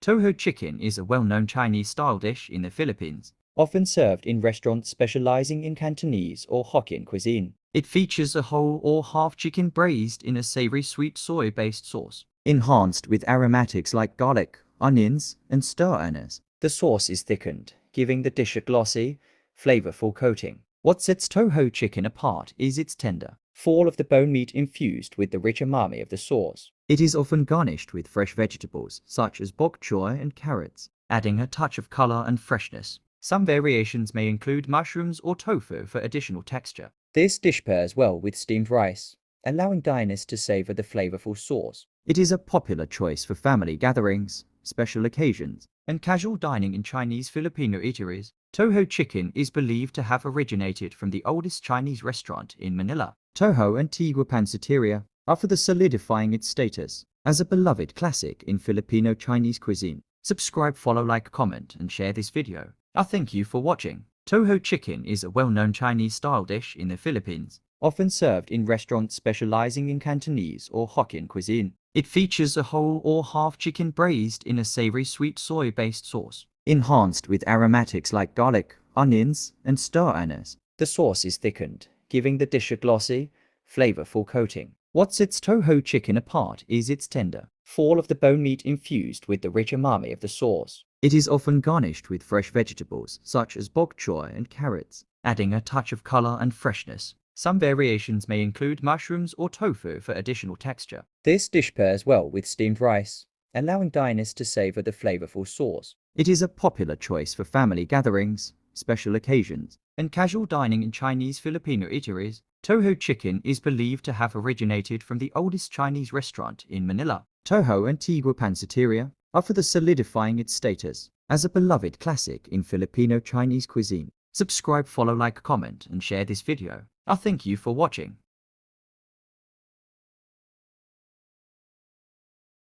Toho Chicken is a well-known Chinese-style dish in the Philippines, often served in restaurants specializing in Cantonese or Hokkien cuisine. It features a whole or half chicken braised in a savory-sweet soy-based sauce, enhanced with aromatics like garlic, onions, and star anise. The sauce is thickened, giving the dish a glossy, flavorful coating. What sets Toho Chicken apart is its tender fall of the bone meat infused with the rich umami of the sauce. It is often garnished with fresh vegetables such as bok choy and carrots, adding a touch of color and freshness. Some variations may include mushrooms or tofu for additional texture. This dish pairs well with steamed rice, allowing diners to savor the flavorful sauce. It is a popular choice for family gatherings, special occasions, and casual dining in Chinese-Filipino eateries. Toho Chicken is believed to have originated from the oldest Chinese restaurant in Manila, Toho Antigua Panciteria, after solidifying its status as a beloved classic in Filipino-Chinese cuisine. Subscribe, follow, like, comment, and share this video. Thank you for watching. Toho Chicken is a well-known Chinese-style dish in the Philippines, often served in restaurants specializing in Cantonese or Hokkien cuisine. It features a whole or half chicken braised in a savory-sweet soy-based sauce, enhanced with aromatics like garlic, onions, and star anise. The sauce is thickened, giving the dish a glossy, flavorful coating. What sets Toho Chicken apart is its tender fall of the bone meat infused with the rich umami of the sauce. It is often garnished with fresh vegetables such as bok choy and carrots, adding a touch of color and freshness. Some variations may include mushrooms or tofu for additional texture. This dish pairs well with steamed rice, allowing diners to savor the flavorful sauce. It is a popular choice for family gatherings, special occasions, and casual dining in Chinese-Filipino eateries. Toho Chicken is believed to have originated from the oldest Chinese restaurant in Manila, Toho Antigua Panciteria, after solidifying its status as a beloved classic in Filipino-Chinese cuisine. Subscribe, follow, like, comment, and share this video. Thank you for watching.